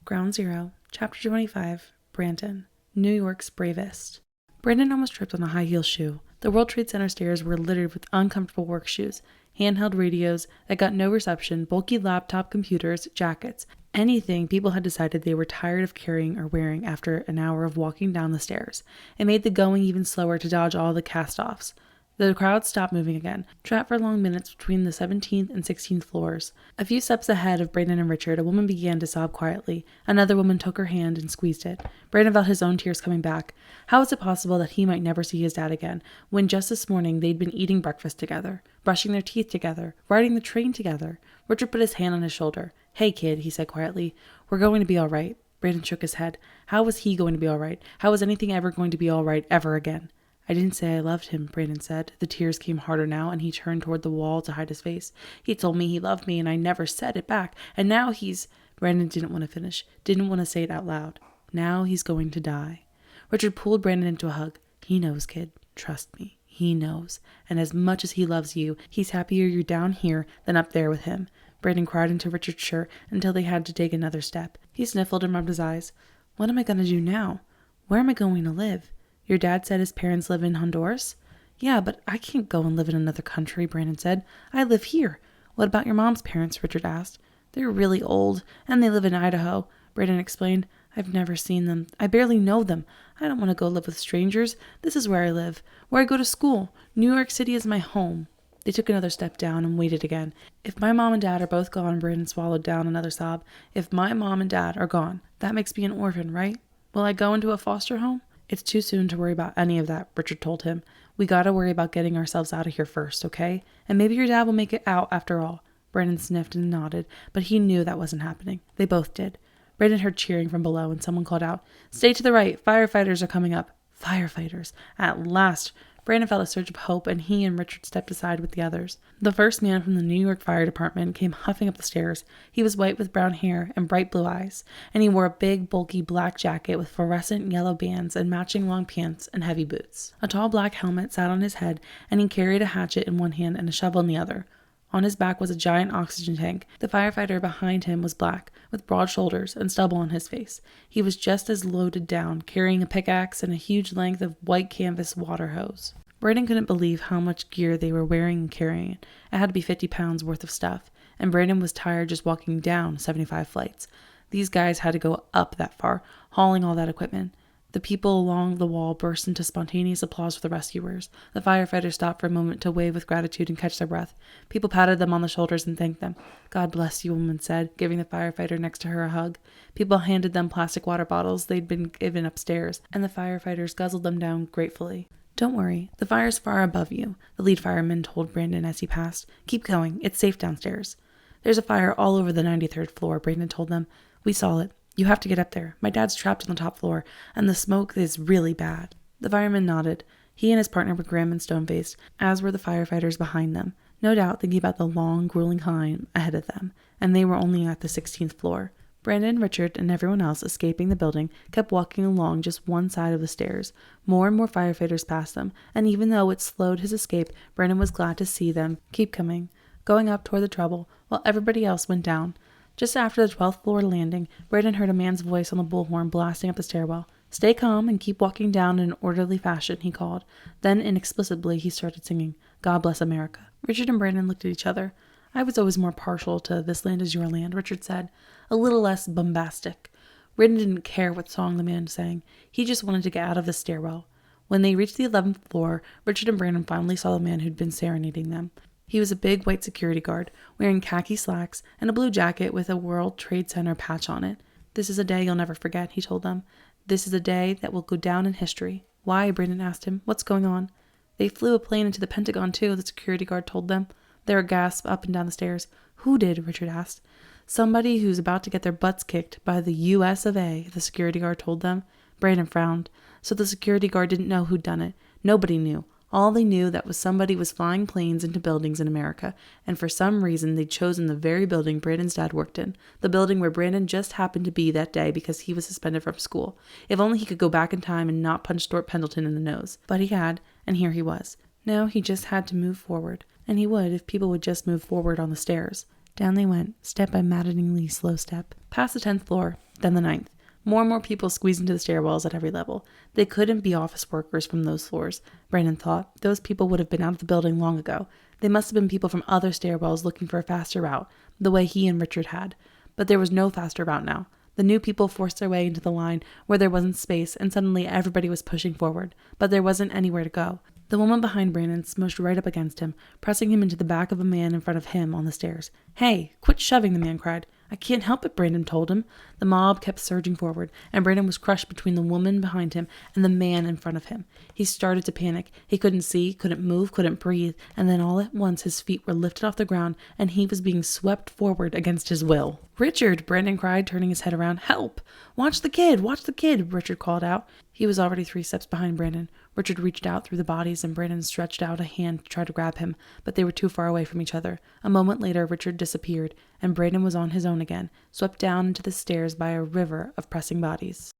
Ground Zero, Chapter 25, Brandon, New York's Bravest. Brandon almost tripped on a high-heel shoe. The World Trade Center stairs were littered with uncomfortable work shoes, handheld radios that got no reception, bulky laptop computers, jackets, anything people had decided they were tired of carrying or wearing after an hour of walking down the stairs. It made the going even slower to dodge all the cast-offs. The crowd stopped moving again, trapped for long minutes between the 17th and 16th floors. A few steps ahead of Brandon and Richard, a woman began to sob quietly. Another woman took her hand and squeezed it. Brandon felt his own tears coming back. How was it possible that he might never see his dad again, when just this morning they'd been eating breakfast together, brushing their teeth together, riding the train together? Richard put his hand on his shoulder. "Hey, kid," he said quietly. "We're going to be all right." Brandon shook his head. How was he going to be all right? How was anything ever going to be all right ever again? "I didn't say I loved him," Brandon said. The tears came harder now, and he turned toward the wall to hide his face. "He told me he loved me, and I never said it back. And now he's—" Brandon didn't want to finish, didn't want to say it out loud. "Now he's going to die." Richard pulled Brandon into a hug. "He knows, kid. Trust me. He knows. And as much as he loves you, he's happier you're down here than up there with him." Brandon cried into Richard's shirt until they had to take another step. He sniffled and rubbed his eyes. "What am I going to do now? Where am I going to live? Your dad said his parents live in Honduras?" "Yeah, but I can't go and live in another country," Brandon said. "I live here." "What about your mom's parents?" Richard asked. "They're really old, and they live in Idaho," Brandon explained. "I've never seen them. I barely know them. I don't want to go live with strangers. This is where I live, where I go to school. New York City is my home." They took another step down and waited again. "If my mom and dad are both gone," Brandon swallowed down another sob. "If my mom and dad are gone, that makes me an orphan, right? Will I go into a foster home?" "It's too soon to worry about any of that," Richard told him. "We gotta worry about getting ourselves out of here first, okay? And maybe your dad will make it out after all." Brandon sniffed and nodded, but he knew that wasn't happening. They both did. Brandon heard cheering from below, and someone called out, "Stay to the right! Firefighters are coming up!" Firefighters! At last! Brandon felt a surge of hope, and he and Richard stepped aside with the others. The first man from the New York Fire Department came huffing up the stairs. He was white with brown hair and bright blue eyes, and he wore a big, bulky black jacket with fluorescent yellow bands and matching long pants and heavy boots. A tall black helmet sat on his head, and he carried a hatchet in one hand and a shovel in the other. On his back was a giant oxygen tank. The firefighter behind him was black, with broad shoulders and stubble on his face. He was just as loaded down, carrying a pickaxe and a huge length of white canvas water hose. Brandon couldn't believe how much gear they were wearing and carrying. It had to be 50 pounds worth of stuff, and Brandon was tired just walking down 75 flights. These guys had to go up that far, hauling all that equipment. The people along the wall burst into spontaneous applause for the rescuers. The firefighters stopped for a moment to wave with gratitude and catch their breath. People patted them on the shoulders and thanked them. "God bless you," a woman said, giving the firefighter next to her a hug. People handed them plastic water bottles they'd been given upstairs, and the firefighters guzzled them down gratefully. "Don't worry, the fire's far above you," the lead fireman told Brandon as he passed. "Keep going, it's safe downstairs." "There's a fire all over the 93rd floor, Brandon told them. "We saw it. You have to get up there. My dad's trapped on the top floor, and the smoke is really bad." The fireman nodded. He and his partner were grim and stone-faced, as were the firefighters behind them, no doubt thinking about the long, grueling climb ahead of them, and they were only at the 16th floor. Brandon, Richard, and everyone else escaping the building kept walking along just one side of the stairs. More and more firefighters passed them, and even though it slowed his escape, Brandon was glad to see them keep coming, going up toward the trouble, while everybody else went down. Just after the 12th floor landing, Brandon heard a man's voice on the bullhorn blasting up the stairwell. "Stay calm and keep walking down in an orderly fashion," he called. Then, inexplicably, he started singing, "God Bless America." Richard and Brandon looked at each other. "I was always more partial to This Land Is Your Land," Richard said, a little less bombastic. Brandon didn't care what song the man sang. He just wanted to get out of the stairwell. When they reached the 11th floor, Richard and Brandon finally saw the man who'd been serenading them. He was a big white security guard, wearing khaki slacks and a blue jacket with a World Trade Center patch on it. "This is a day you'll never forget," he told them. "This is a day that will go down in history." "Why?" Brandon asked him. "What's going on?" "They flew a plane into the Pentagon, too," the security guard told them. There were gasps up and down the stairs. "Who did?" Richard asked. "Somebody who's about to get their butts kicked by the US of A," the security guard told them. Brandon frowned. So the security guard didn't know who'd done it. Nobody knew. All they knew that was somebody was flying planes into buildings in America, and for some reason they'd chosen the very building Brandon's dad worked in, the building where Brandon just happened to be that day because he was suspended from school. If only he could go back in time and not punch Stuart Pendleton in the nose. But he had, and here he was. Now he just had to move forward, and he would if people would just move forward on the stairs. Down they went, step by maddeningly slow step. Past the 10th floor, then the 9th. More and more people squeezed into the stairwells at every level. They couldn't be office workers from those floors, Brandon thought. Those people would have been out of the building long ago. They must have been people from other stairwells looking for a faster route, the way he and Richard had. But there was no faster route now. The new people forced their way into the line where there wasn't space, and suddenly everybody was pushing forward, but there wasn't anywhere to go. The woman behind Brandon smushed right up against him, pressing him into the back of a man in front of him on the stairs. "Hey, quit shoving," the man cried. "I can't help it," Brandon told him. The mob kept surging forward, and Brandon was crushed between the woman behind him and the man in front of him. He started to panic. He couldn't see, couldn't move, couldn't breathe, and then all at once his feet were lifted off the ground, and he was being swept forward against his will. "Richard!" Brandon cried, turning his head around. "Help! Watch the kid! Watch the kid!" Richard called out. He was already 3 steps behind Brandon. Richard reached out through the bodies, and Brandon stretched out a hand to try to grab him, but they were too far away from each other. A moment later, Richard disappeared, and Brandon was on his own again, swept down into the stairs by a river of pressing bodies.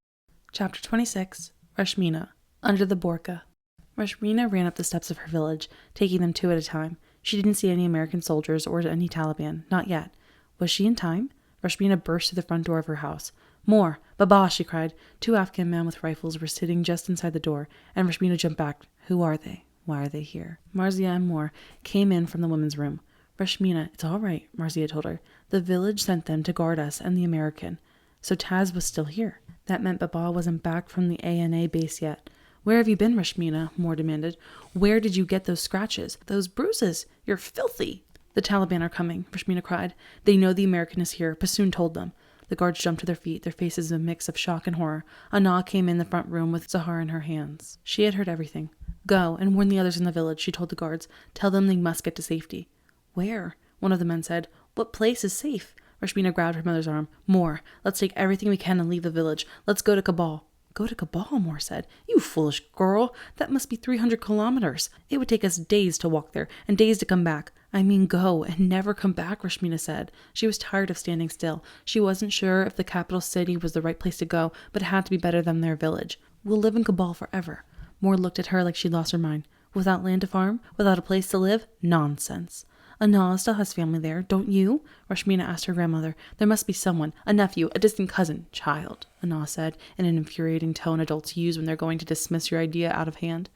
Chapter 26. Rashmina. Under the Burqa. Rashmina ran up the steps of her village, taking them 2 at a time. She didn't see any American soldiers or any Taliban, not yet. Was she in time? Rashmina burst through the front door of her house. "More! Baba!" she cried. 2 Afghan men with rifles were sitting just inside the door, and Rashmina jumped back. Who are they? Why are they here? Marzia and Moore came in from the women's room. "Rashmina, it's all right," Marzia told her. "The village sent them to guard us and the American." So Taz was still here. That meant Baba wasn't back from the ANA base yet. "Where have you been, Rashmina?" Moore demanded. "Where did you get those scratches? Those bruises? You're filthy!" "The Taliban are coming," Rashmina cried. "They know the American is here. Passoon told them." The guards jumped to their feet, their faces a mix of shock and horror. Anna came in the front room with Zahar in her hands. She had heard everything. "Go and warn the others in the village," she told the guards. "Tell them they must get to safety." "Where?" one of the men said. "What place is safe?" Rashmina grabbed her mother's arm. "Moore, let's take everything we can and leave the village. Let's go to Kabul." "Go to Kabul?" Moore said. "You foolish girl. That must be 300 kilometers. It would take us days to walk there and days to come back." "I mean go and never come back," Rashmina said. She was tired of standing still. She wasn't sure if the capital city was the right place to go, but it had to be better than their village. "We'll live in Kabul forever." Moore looked at her like she'd lost her mind. "Without land to farm? Without a place to live? Nonsense." "Anna still has family there, don't you?" Rashmina asked her grandmother. "There must be someone, a nephew, a distant cousin." "Child," Anna said, in an infuriating tone adults use when they're going to dismiss your idea out of hand.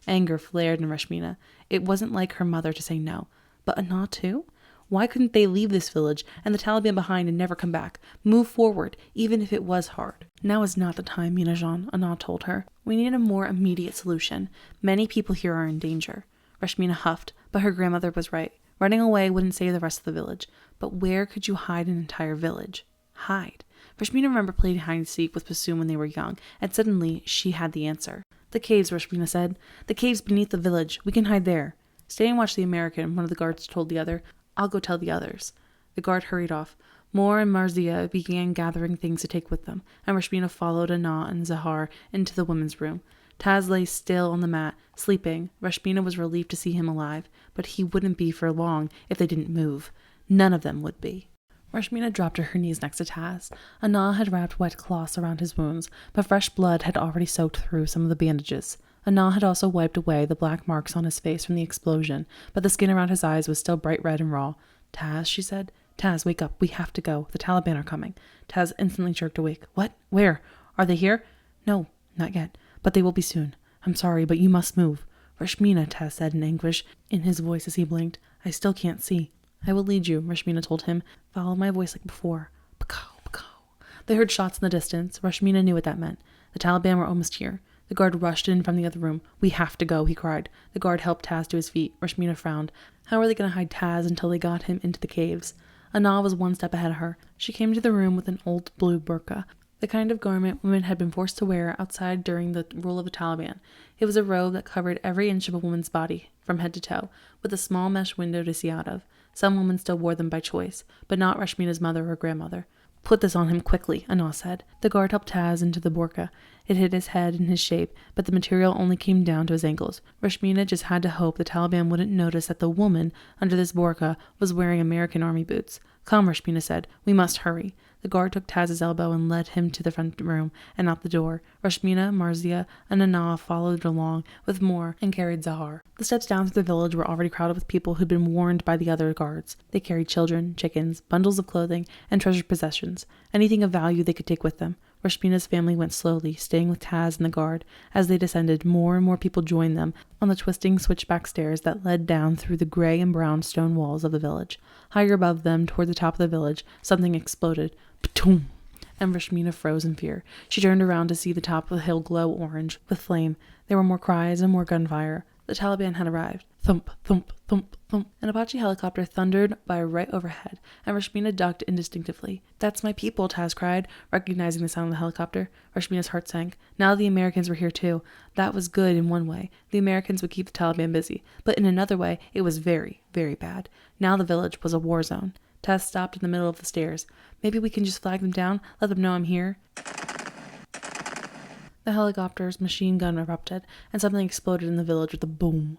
Anger flared in Rashmina. It wasn't like her mother to say no. But Anna too? Why couldn't they leave this village and the Taliban behind and never come back? Move forward, even if it was hard. "Now is not the time, Minajan," Anna told her. "We need a more immediate solution. Many people here are in danger." Rashmina huffed, but her grandmother was right. Running away wouldn't save the rest of the village. But where could you hide an entire village? Hide. Rashmina remembered playing hide and seek with Passoon when they were young, and suddenly she had the answer. "The caves," Rashmina said. "The caves beneath the village. We can hide there." "Stay and watch the American," one of the guards told the other. "I'll go tell the others." The guard hurried off. Moore and Marzia began gathering things to take with them, and Rashmina followed Anna and Zahar into the women's room. Taz lay still on the mat, sleeping. Rashmina was relieved to see him alive, but he wouldn't be for long if they didn't move. None of them would be. Rashmina dropped to her knees next to Taz. Anna had wrapped wet cloths around his wounds, but fresh blood had already soaked through some of the bandages. Anna had also wiped away the black marks on his face from the explosion, but the skin around his eyes was still bright red and raw. "Taz," she said. "Taz, wake up. We have to go. The Taliban are coming." Taz instantly jerked awake. "What? Where? Are they here?" "No, not yet. But they will be soon. I'm sorry, but you must move." "Rashmina," Taz said in anguish, in his voice as he blinked. "I still can't see." "I will lead you," Rashmina told him. "Follow my voice like before." Pakow, pakow. They heard shots in the distance. Rashmina knew what that meant. The Taliban were almost here. The guard rushed in from the other room. "We have to go," he cried. The guard helped Taz to his feet. Rashmina frowned. How were they going to hide Taz until they got him into the caves? Anna was 1 step ahead of her. She came to the room with an old blue burqa, the kind of garment women had been forced to wear outside during the rule of the Taliban. It was a robe that covered every inch of a woman's body, from head to toe, with a small mesh window to see out of. Some women still wore them by choice, but not Rashmina's mother or grandmother. "Put this on him quickly," Anna said. The guard helped Taz into the burqa. It hid his head and his shape, but the material only came down to his ankles. Rashmina just had to hope the Taliban wouldn't notice that the woman under this burqa was wearing American army boots. "Come," Rashmina said. "We must hurry." The guard took Taz's elbow and led him to the front room and out the door. Rashmina, Marzia, and Anna followed along with more and carried Zahar. The steps down through the village were already crowded with people who'd been warned by the other guards. They carried children, chickens, bundles of clothing, and treasured possessions, anything of value they could take with them. Rashmina's family went slowly, staying with Taz and the guard. As they descended, more and more people joined them on the twisting switchback stairs that led down through the gray and brown stone walls of the village. Higher above them, toward the top of the village, something exploded. Ptoom! And Rashmina froze in fear. She turned around to see the top of the hill glow orange with flame. There were more cries and more gunfire. The Taliban had arrived. Thump, thump, thump, thump. An Apache helicopter thundered by right overhead, and Rashmina ducked indistinctively. "That's my people," Taz cried, recognizing the sound of the helicopter. Rashmina's heart sank. Now the Americans were here too. That was good in one way. The Americans would keep the Taliban busy. But in another way, it was very, very bad. Now the village was a war zone. Taz stopped in the middle of the stairs. "Maybe we can just flag them down, let them know I'm here." The helicopter's machine gun erupted, and something exploded in the village with a boom.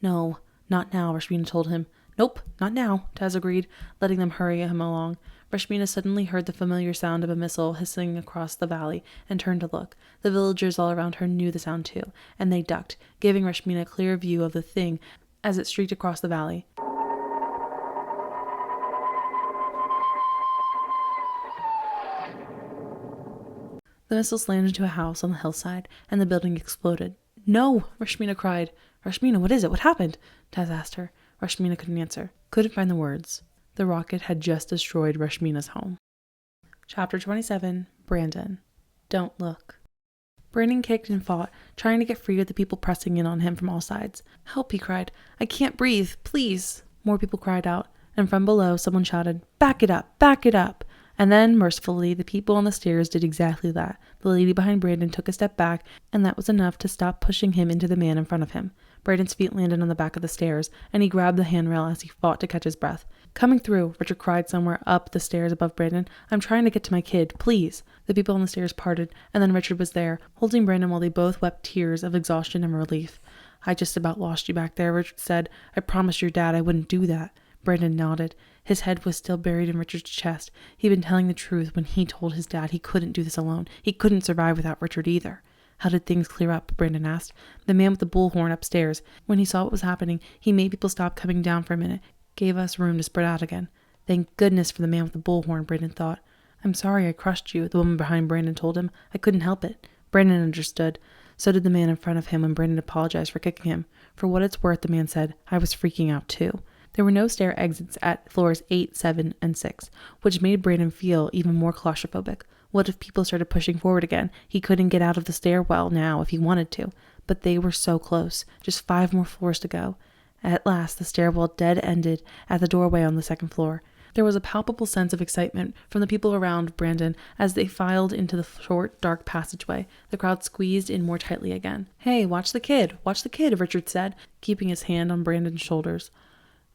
"No, not now," Rashmina told him. "Nope, not now," Taz agreed, letting them hurry him along. Rashmina suddenly heard the familiar sound of a missile hissing across the valley and turned to look. The villagers all around her knew the sound too, and they ducked, giving Rashmina a clear view of the thing as it streaked across the valley. The missile slammed into a house on the hillside, and the building exploded. "No!" Rashmina cried. "Rashmina, what is it? What happened?" Taz asked her. Rashmina couldn't answer. Couldn't find the words. The rocket had just destroyed Rashmina's home. Chapter 27. Brandon. Don't look. Brandon kicked and fought, trying to get free of the people pressing in on him from all sides. "Help," he cried. "I can't breathe. Please." More people cried out, and from below someone shouted, "Back it up! Back it up!" And then, mercifully, the people on the stairs did exactly that. The lady behind Brandon took a step back, and that was enough to stop pushing him into the man in front of him. Brandon's feet landed on the back of the stairs, and he grabbed the handrail as he fought to catch his breath. "Coming through," Richard cried somewhere up the stairs above Brandon. "I'm trying to get to my kid, please." The people on the stairs parted, and then Richard was there, holding Brandon while they both wept tears of exhaustion and relief. "I just about lost you back there," Richard said. "I promised your dad I wouldn't do that." Brandon nodded. His head was still buried in Richard's chest. He'd been telling the truth when he told his dad he couldn't do this alone. He couldn't survive without Richard either. "How did things clear up?" Brandon asked. "The man with the bullhorn upstairs. When he saw what was happening, he made people stop coming down for a minute. Gave us room to spread out again." "Thank goodness for the man with the bullhorn," Brandon thought. "I'm sorry I crushed you," the woman behind Brandon told him. "I couldn't help it." Brandon understood. So did the man in front of him when Brandon apologized for kicking him. For what it's worth, the man said, "I was freaking out too." There were no stair exits at floors 8, 7, and 6, which made Brandon feel even more claustrophobic. What if people started pushing forward again? He couldn't get out of the stairwell now if he wanted to. But they were so close. Just 5 more floors to go. At last, the stairwell dead-ended at the doorway on the second floor. There was a palpable sense of excitement from the people around Brandon as they filed into the short, dark passageway. The crowd squeezed in more tightly again. "Hey, watch the kid! Watch the kid!" Richard said, keeping his hand on Brandon's shoulders.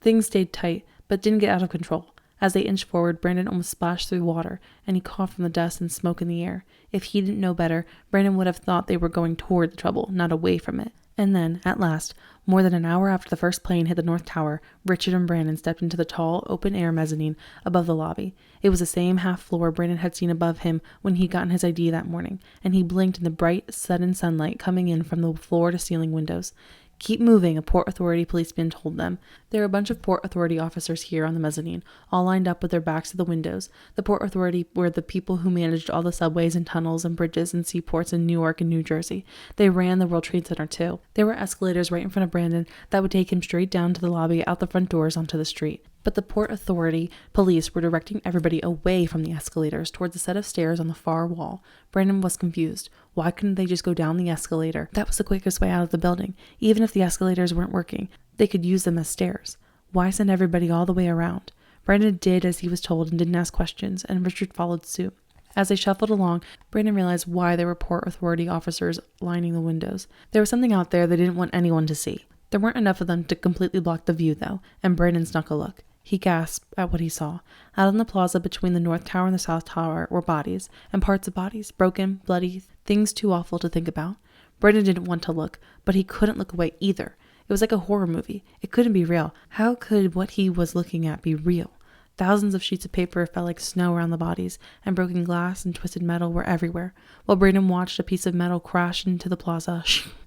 Things stayed tight, but didn't get out of control. As they inched forward, Brandon almost splashed through water, and he coughed from the dust and smoke in the air. If he didn't know better, Brandon would have thought they were going toward the trouble, not away from it. And then, at last, more than an hour after the first plane hit the North Tower, Richard and Brandon stepped into the tall, open-air mezzanine above the lobby. It was the same half-floor Brandon had seen above him when he'd gotten his ID that morning, and he blinked in the bright, sudden sunlight coming in from the floor-to-ceiling windows. "Keep moving," a Port Authority policeman told them. There were a bunch of Port Authority officers here on the mezzanine, all lined up with their backs to the windows. The Port Authority were the people who managed all the subways and tunnels and bridges and seaports in New York and New Jersey. They ran the World Trade Center too. There were escalators right in front of Brandon that would take him straight down to the lobby, out the front doors onto the street. But the Port Authority police were directing everybody away from the escalators towards the set of stairs on the far wall. Brandon was confused. Why couldn't they just go down the escalator? That was the quickest way out of the building. Even if the escalators weren't working, they could use them as stairs. Why send everybody all the way around? Brandon did as he was told and didn't ask questions, and Richard followed suit. As they shuffled along, Brandon realized why there were Port Authority officers lining the windows. There was something out there they didn't want anyone to see. There weren't enough of them to completely block the view, though, and Brandon snuck a look. He gasped at what he saw. Out on the plaza between the North Tower and the South Tower were bodies, and parts of bodies, broken, bloody, things too awful to think about. Brandon didn't want to look, but he couldn't look away either. It was like a horror movie. It couldn't be real. How could what he was looking at be real? Thousands of sheets of paper fell like snow around the bodies, and broken glass and twisted metal were everywhere. While Brandon watched a piece of metal crash into the plaza,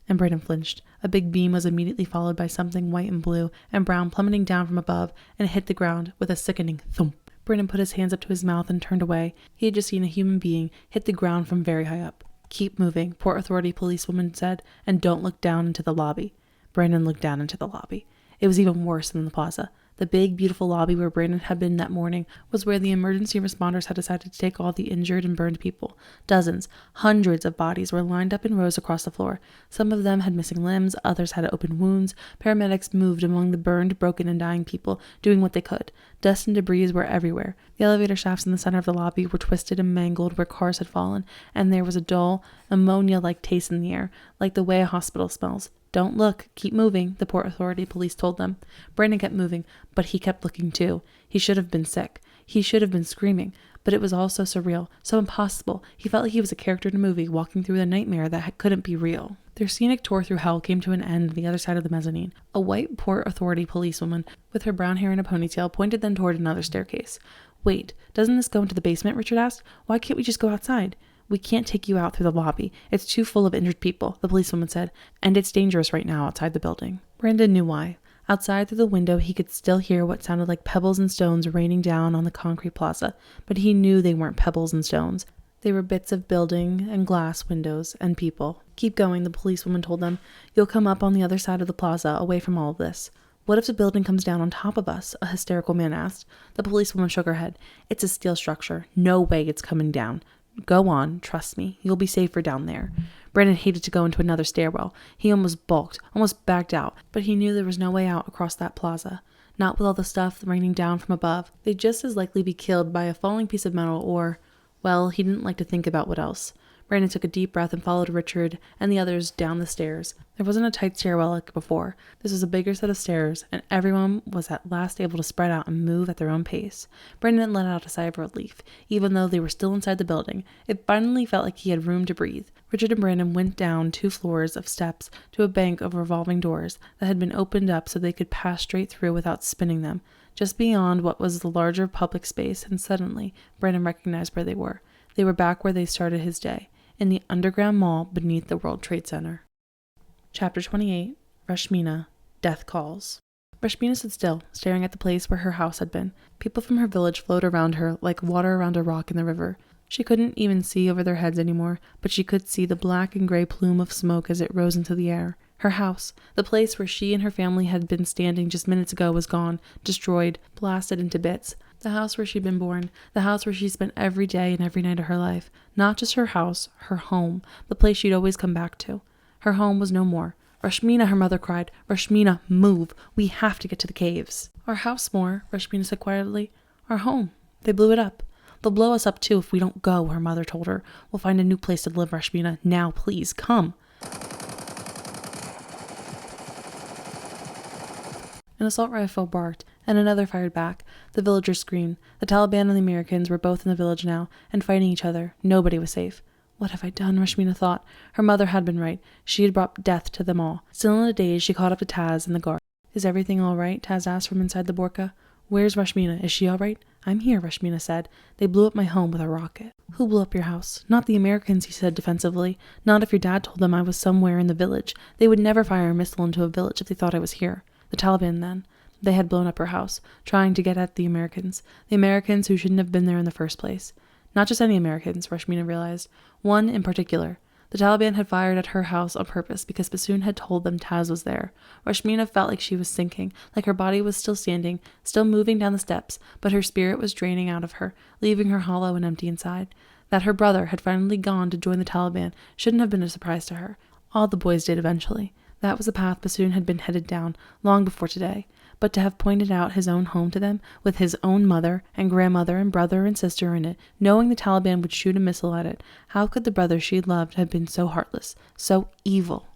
and Brandon flinched. A big beam was immediately followed by something white and blue and brown plummeting down from above, and it hit the ground with a sickening thump. Brandon put his hands up to his mouth and turned away. He had just seen a human being hit the ground from very high up. "Keep moving," Port Authority policewoman said, "and don't look down into the lobby." Brandon looked down into the lobby. It was even worse than the plaza. The big, beautiful lobby where Brandon had been that morning was where the emergency responders had decided to take all the injured and burned people. Dozens, hundreds of bodies were lined up in rows across the floor. Some of them had missing limbs, others had open wounds. Paramedics moved among the burned, broken, and dying people, doing what they could. Dust and debris were everywhere. The elevator shafts in the center of the lobby were twisted and mangled where cars had fallen, and there was a dull, ammonia-like taste in the air, like the way a hospital smells. "Don't look. Keep moving," the Port Authority police told them. Brandon kept moving, but he kept looking too. He should have been sick. He should have been screaming. But it was all so surreal, so impossible. He felt like he was a character in a movie, walking through a nightmare that couldn't be real. Their scenic tour through hell came to an end on the other side of the mezzanine. A white Port Authority policewoman with her brown hair in a ponytail pointed them toward another staircase. "Wait, doesn't this go into the basement?" Richard asked. "Why can't we just go outside?" "We can't take you out through the lobby. It's too full of injured people," the policewoman said, "and it's dangerous right now outside the building." Brandon knew why. Outside through the window, he could still hear what sounded like pebbles and stones raining down on the concrete plaza, but he knew they weren't pebbles and stones. They were bits of building and glass windows and people. "Keep going," the policewoman told them. "You'll come up on the other side of the plaza, away from all of this." "What if the building comes down on top of us?" a hysterical man asked. The policewoman shook her head. "It's a steel structure. No way it's coming down. Go on, trust me. You'll be safer down there." Brandon hated to go into another stairwell. He almost balked, almost backed out, but he knew there was no way out across that plaza. Not with all the stuff raining down from above. They'd just as likely be killed by a falling piece of metal or, well, he didn't like to think about what else. Brandon took a deep breath and followed Richard and the others down the stairs. There wasn't a tight stairwell like before. This was a bigger set of stairs, and everyone was at last able to spread out and move at their own pace. Brandon let out a sigh of relief. Even though they were still inside the building, it finally felt like he had room to breathe. Richard and Brandon went down 2 floors of steps to a bank of revolving doors that had been opened up so they could pass straight through without spinning them, just beyond what was the larger public space, and suddenly Brandon recognized where they were. They were back where they started his day, in the underground mall beneath the World Trade Center. Chapter 28, Rashmina, Death Calls. Rashmina stood still, staring at the place where her house had been. People from her village flowed around her like water around a rock in the river. She couldn't even see over their heads anymore, but she could see the black and gray plume of smoke as it rose into the air. Her house, the place where she and her family had been standing just minutes ago, was gone, destroyed, blasted into bits. The house where she'd been born, the house where she spent every day and every night of her life. Not just her house, her home, the place she'd always come back to. Her home was no more. "Rashmina," her mother cried. "Rashmina, move. We have to get to the caves." "Our house more," Rashmina said quietly. "Our home. They blew it up." "They'll blow us up too if we don't go," her mother told her. "We'll find a new place to live, Rashmina. Now, please, come." An assault rifle barked, and another fired back. The villagers screamed. The Taliban and the Americans were both in the village now, and fighting each other. Nobody was safe. "What have I done?" Rashmina thought. Her mother had been right. She had brought death to them all. Still in a daze, she caught up to Taz and the guard. "Is everything all right?" Taz asked from inside the burqa. "Where's Rashmina? Is she all right?" "I'm here," Rashmina said. "They blew up my home with a rocket." "Who blew up your house?" "Not the Americans," he said defensively. "Not if your dad told them I was somewhere in the village. They would never fire a missile into a village if they thought I was here." The Taliban, then. They had blown up her house, trying to get at the Americans who shouldn't have been there in the first place. Not just any Americans, Rashmina realized. One in particular. The Taliban had fired at her house on purpose because Bassoon had told them Taz was there. Rashmina felt like she was sinking, like her body was still standing, still moving down the steps, but her spirit was draining out of her, leaving her hollow and empty inside. That her brother had finally gone to join the Taliban shouldn't have been a surprise to her. All the boys did eventually. That was the path Bassoon had been headed down, long before today. But to have pointed out his own home to them, with his own mother and grandmother and brother and sister in it, knowing the Taliban would shoot a missile at it, how could the brother she loved have been so heartless, so evil?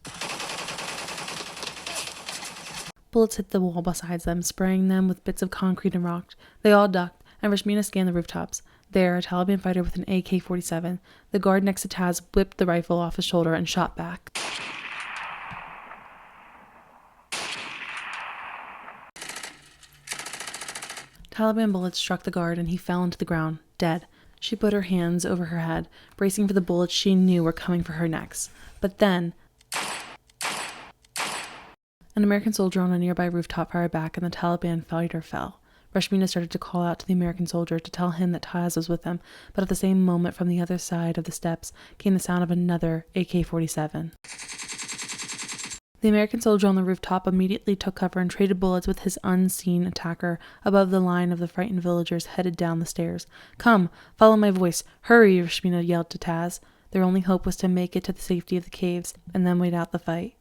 Bullets hit the wall beside them, spraying them with bits of concrete and rock. They all ducked, and Rashmina scanned the rooftops. There, a Taliban fighter with an AK-47. The guard next to Taz whipped the rifle off his shoulder and shot back. Taliban bullets struck the guard and he fell into the ground, dead. She put her hands over her head, bracing for the bullets she knew were coming for her next. But then, an American soldier on a nearby rooftop fired back and the Taliban fighter fell. Rashmina started to call out to the American soldier to tell him that Taz was with him, but at the same moment from the other side of the steps came the sound of another AK-47. The American soldier on the rooftop immediately took cover and traded bullets with his unseen attacker above the line of the frightened villagers headed down the stairs. "Come, follow my voice. Hurry," Rashmina yelled to Taz. Their only hope was to make it to the safety of the caves and then wait out the fight.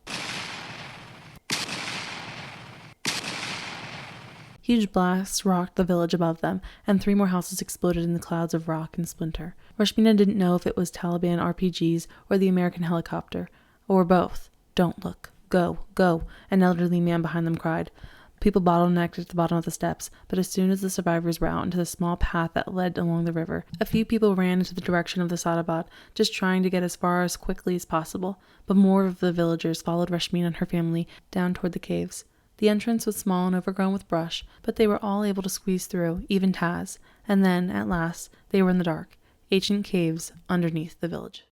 Huge blasts rocked the village above them, and 3 more houses exploded in the clouds of rock and splinter. Rashmina didn't know if it was Taliban RPGs or the American helicopter, or both. "Don't look. Go, go," an elderly man behind them cried. People bottlenecked at the bottom of the steps, but as soon as the survivors were out into the small path that led along the river, a few people ran into the direction of the Sadabad, just trying to get as far as quickly as possible. But more of the villagers followed Rashmina and her family down toward the caves. The entrance was small and overgrown with brush, but they were all able to squeeze through, even Taz. And then, at last, they were in the dark, ancient caves underneath the village.